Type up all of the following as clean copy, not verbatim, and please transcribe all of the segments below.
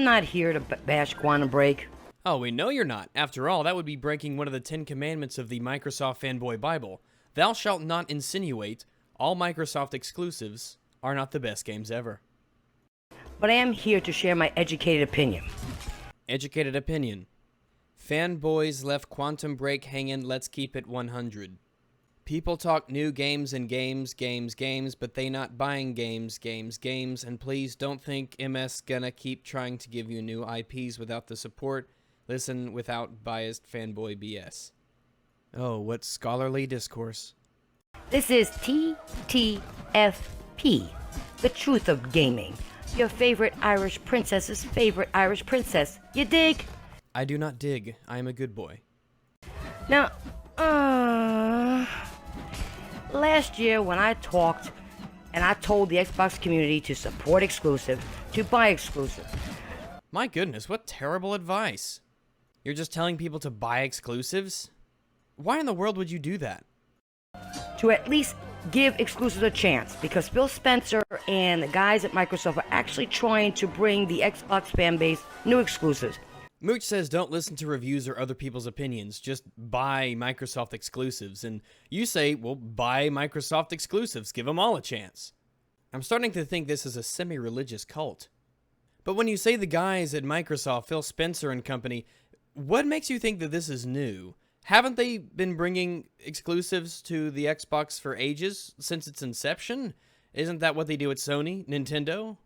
I'm not here to bash Quantum Break. Oh, we know you're not. After all, that would be breaking one of the 10 commandments of the Microsoft fanboy Bible. Thou shalt not insinuate all Microsoft exclusives are not the best games ever. But I am here to share my educated opinion. Educated opinion. Fanboys left Quantum Break hanging, let's keep it 100. People talk new games and games, but they not buying games, and please don't think MS gonna keep trying to give you new IPs without the support. Listen without biased fanboy BS. Oh, what scholarly discourse. This is TTFP, the truth of gaming. Your favorite Irish princess's favorite Irish princess. You dig? I do not dig. I am a good boy. Now, last year when I talked and I told the Xbox community to support exclusive, to buy exclusive. My goodness, what terrible advice. You're just telling people to buy exclusives? Why in the world would you do that? To at least give exclusives a chance, because Phil Spencer and the guys at Microsoft are actually trying to bring the Xbox fan base new exclusives. Mooch says don't listen to reviews or other people's opinions, just buy Microsoft exclusives. And you say, well, buy Microsoft exclusives, give them all a chance. I'm starting to think this is a semi-religious cult. But when you say the guys at Microsoft, Phil Spencer and company, what makes you think that this is new? Haven't they been bringing exclusives to the Xbox for ages, since its inception? Isn't that what they do at Sony, Nintendo?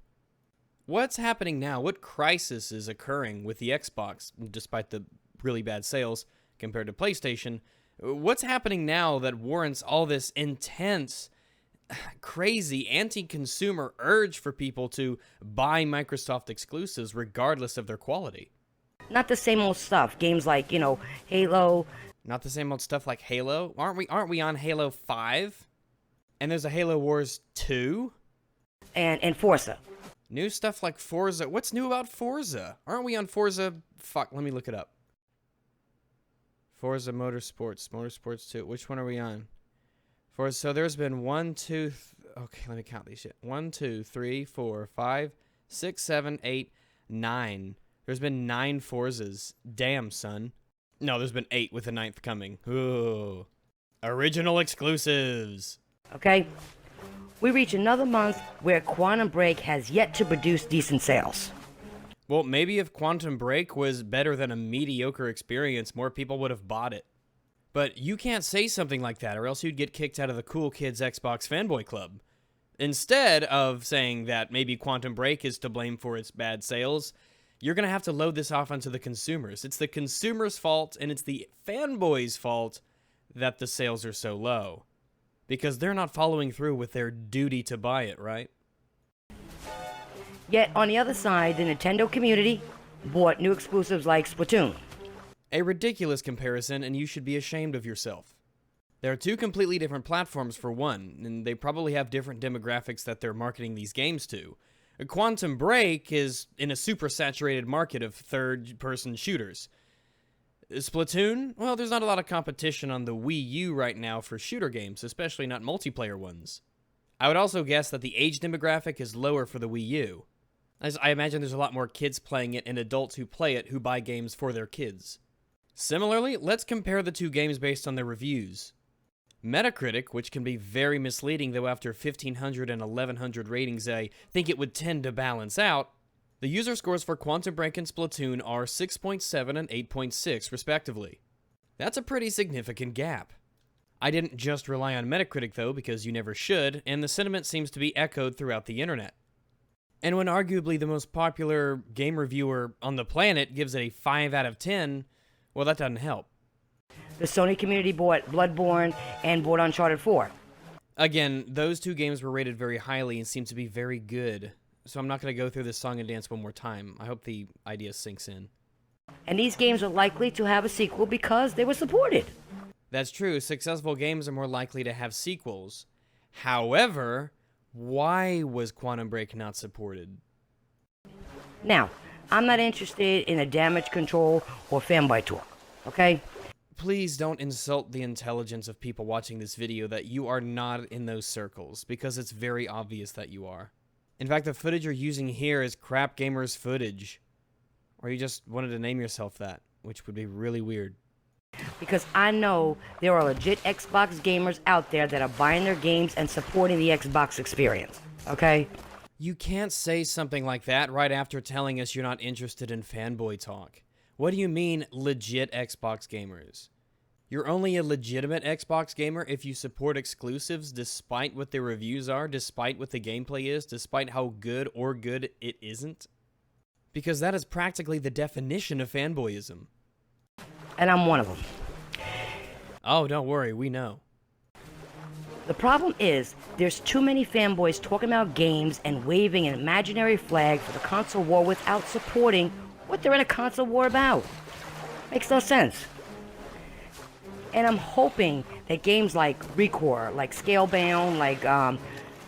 What's happening now? What crisis is occurring with the Xbox, despite the really bad sales compared to PlayStation? What's happening now that warrants all this intense, crazy, anti-consumer urge for people to buy Microsoft exclusives regardless of their quality? Not the same old stuff. Games like, Halo. Not the same old stuff like Halo? Aren't we on Halo 5? And there's a Halo Wars 2? And Forza. New stuff like Forza. What's new about Forza? Aren't we on Forza? Fuck, let me look it up. Forza Motorsports 2. Which one are we on? Forza, so there's been 1, 2, okay, let me count these shit. 1, 2, 3, 4, 5, 6, 7, 8, 9. There's been 9 Forzas. Damn, son. No, there's been 8 with the 9th coming. Ooh. Original exclusives. Okay? We reach another month where Quantum Break has yet to produce decent sales. Well, maybe if Quantum Break was better than a mediocre experience, more people would have bought it. But you can't say something like that, or else you'd get kicked out of the Cool Kids Xbox Fanboy Club. Instead of saying that maybe Quantum Break is to blame for its bad sales, you're going to have to load this off onto the consumers. It's the consumers' fault, and it's the fanboys' fault that the sales are so low. Because they're not following through with their duty to buy it, right? Yet, on the other side, the Nintendo community bought new exclusives like Splatoon. A ridiculous comparison, and you should be ashamed of yourself. There are 2 completely different platforms for one, and they probably have different demographics that they're marketing these games to. Quantum Break is in a super saturated market of third-person shooters. Splatoon? Well, there's not a lot of competition on the Wii U right now for shooter games, especially not multiplayer ones. I would also guess that the age demographic is lower for the Wii U. As I imagine there's a lot more kids playing it and adults who play it who buy games for their kids. Similarly, let's compare the 2 games based on their reviews. Metacritic, which can be very misleading, though after 1,500 and 1,100 ratings, I think it would tend to balance out. The user scores for Quantum Break and Splatoon are 6.7 and 8.6, respectively. That's a pretty significant gap. I didn't just rely on Metacritic, though, because you never should, and the sentiment seems to be echoed throughout the internet. And when arguably the most popular game reviewer on the planet gives it a 5 out of 10, well, that doesn't help. The Sony community bought Bloodborne and bought Uncharted 4. Again, those 2 games were rated very highly and seem to be very good. So I'm not going to go through this song and dance one more time. I hope the idea sinks in. And these games are likely to have a sequel because they were supported. That's true. Successful games are more likely to have sequels. However, why was Quantum Break not supported? Now, I'm not interested in a damage control or fanboy talk, okay? Please don't insult the intelligence of people watching this video that you are not in those circles, because it's very obvious that you are. In fact, the footage you're using here is crap gamers footage. Or you just wanted to name yourself that, which would be really weird. Because I know there are legit Xbox gamers out there that are buying their games and supporting the Xbox experience, okay? You can't say something like that right after telling us you're not interested in fanboy talk. What do you mean, legit Xbox gamers? You're only a legitimate Xbox gamer if you support exclusives despite what their reviews are, despite what the gameplay is, despite how good or good it isn't? Because that is practically the definition of fanboyism. And I'm one of them. Oh, don't worry, we know. The problem is, there's too many fanboys talking about games and waving an imaginary flag for the console war without supporting what they're in a console war about. Makes no sense. And I'm hoping that games like Recore, like Scalebound, like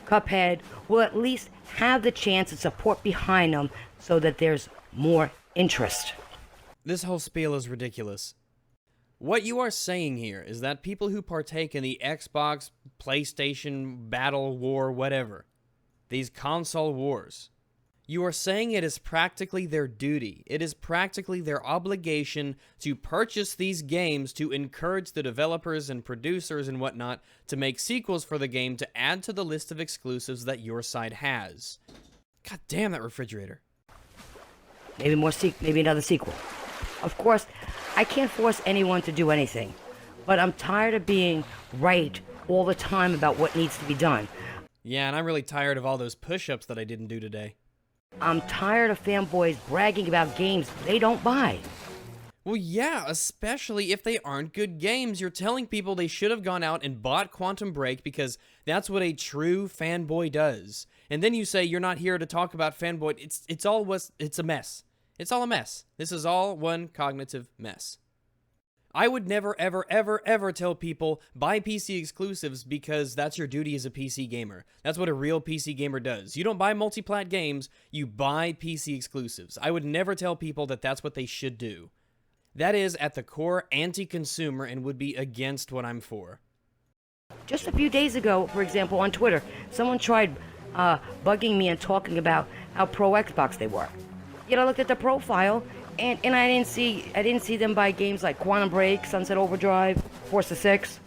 Cuphead, will at least have the chance and support behind them so that there's more interest. This whole spiel is ridiculous. What you are saying here is that people who partake in the Xbox, PlayStation, battle war, whatever, these console wars, you are saying it is practically their duty, it is practically their obligation to purchase these games to encourage the developers and producers and whatnot to make sequels for the game to add to the list of exclusives that your side has. God damn that refrigerator. Maybe another sequel. Of course, I can't force anyone to do anything, but I'm tired of being right all the time about what needs to be done. Yeah, and I'm really tired of all those push-ups that I didn't do today. I'm tired of fanboys bragging about games they don't buy. Well, yeah, especially if they aren't good games. You're telling people they should have gone out and bought Quantum Break because that's what a true fanboy does. And then you say you're not here to talk about fanboy. It's a mess. It's all a mess. This is all one cognitive mess. I would never, ever, ever, ever tell people, buy PC exclusives because that's your duty as a PC gamer. That's what a real PC gamer does. You don't buy multi-plat games, you buy PC exclusives. I would never tell people that that's what they should do. That is, at the core, anti-consumer and would be against what I'm for. Just a few days ago, for example, on Twitter, someone tried bugging me and talking about how pro Xbox they were. Yet I looked at the profile, and I didn't see them buy games like Quantum Break, Sunset Overdrive, Forza 6.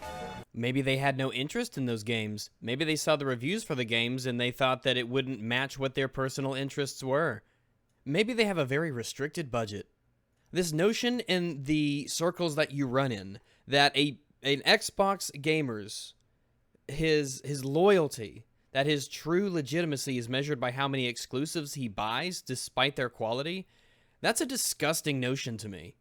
Maybe they had no interest in those games. Maybe they saw the reviews for the games and they thought that it wouldn't match what their personal interests were. Maybe they have a very restricted budget. This notion in the circles that you run in, that an Xbox gamer's, his loyalty, that his true legitimacy is measured by how many exclusives he buys despite their quality, that's a disgusting notion to me.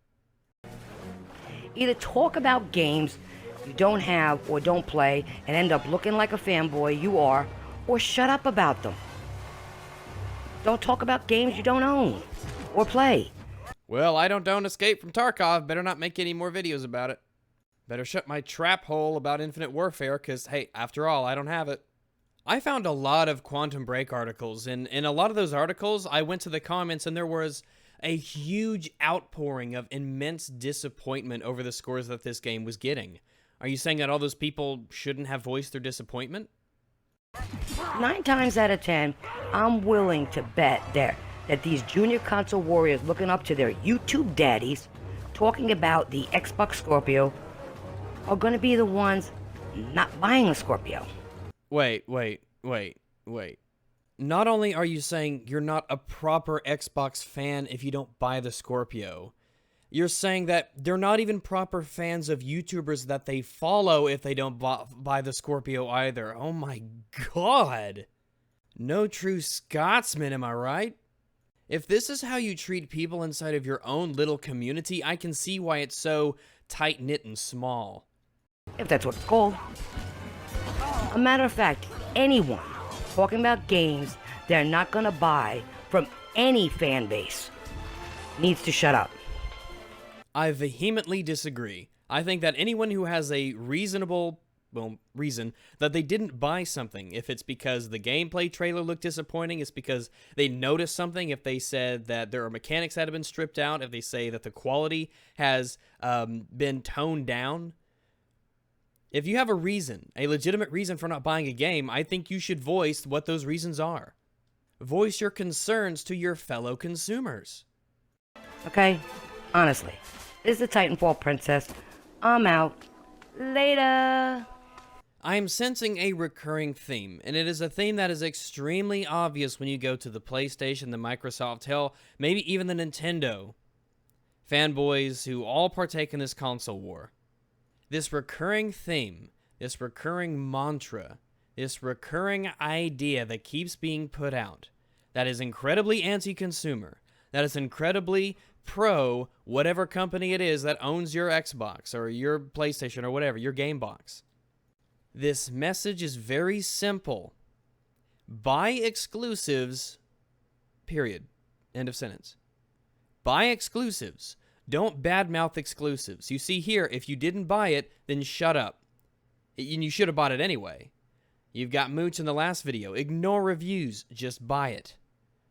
Either talk about games you don't have or don't play and end up looking like a fanboy you are, or shut up about them. Don't talk about games you don't own or play. Well, I don't own Escape from Tarkov. Better not make any more videos about it. Better shut my trap hole about Infinite Warfare, because, hey, after all, I don't have it. I found a lot of Quantum Break articles, and in a lot of those articles, I went to the comments, and there was a huge outpouring of immense disappointment over the scores that this game was getting. Are you saying that all those people shouldn't have voiced their disappointment? 9 times out of 10, I'm willing to bet that these junior console warriors looking up to their YouTube daddies talking about the Xbox Scorpio are going to be the ones not buying a Scorpio. Wait. Not only are you saying you're not a proper Xbox fan if you don't buy the Scorpio, you're saying that they're not even proper fans of YouTubers that they follow if they don't buy the Scorpio either. Oh my god. No true Scotsman, am I right? If this is how you treat people inside of your own little community, I can see why it's so tight-knit and small. If that's what it's called. A matter of fact, anyone talking about games they're not going to buy from any fan base needs to shut up. I vehemently disagree. I think that anyone who has a reasonable, reason that they didn't buy something, if it's because the gameplay trailer looked disappointing, it's because they noticed something, if they said that there are mechanics that have been stripped out, if they say that the quality has been toned down, if you have a reason, a legitimate reason for not buying a game, I think you should voice what those reasons are. Voice your concerns to your fellow consumers. Okay? Honestly. This is the Titanfall Princess. I'm out. Later. I am sensing a recurring theme, and it is a theme that is extremely obvious when you go to the PlayStation, the Microsoft, hell, maybe even the Nintendo fanboys who all partake in this console war. This recurring theme, this recurring mantra, this recurring idea that keeps being put out, that is incredibly anti-consumer, that is incredibly pro whatever company it is that owns your Xbox or your PlayStation or whatever, your game box. This message is very simple. Buy exclusives, period. End of sentence. Buy exclusives. Don't badmouth exclusives. You see here, if you didn't buy it, then shut up. And you should have bought it anyway. You've got mooch in the last video. Ignore reviews. Just buy it.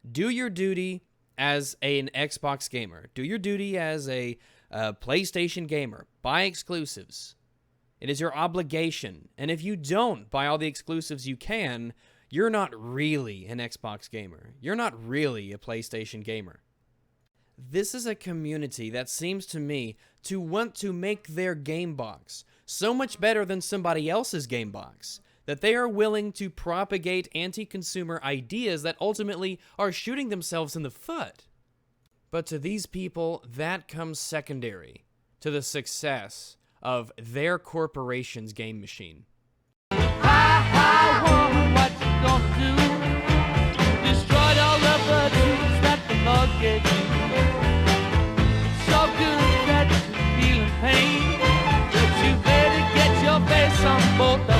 Do your duty as an Xbox gamer. Do your duty as a PlayStation gamer. Buy exclusives. It is your obligation. And if you don't buy all the exclusives you can, you're not really an Xbox gamer. You're not really a PlayStation gamer. This is a community that seems to me to want to make their game box so much better than somebody else's game box that they are willing to propagate anti-consumer ideas that ultimately are shooting themselves in the foot. But to these people, that comes secondary to the success of their corporation's game machine. I wonder what you gonna do. Destroyed all of the tools that the Lord gave you. It's so good that you're feeling pain, but you better get your face on both.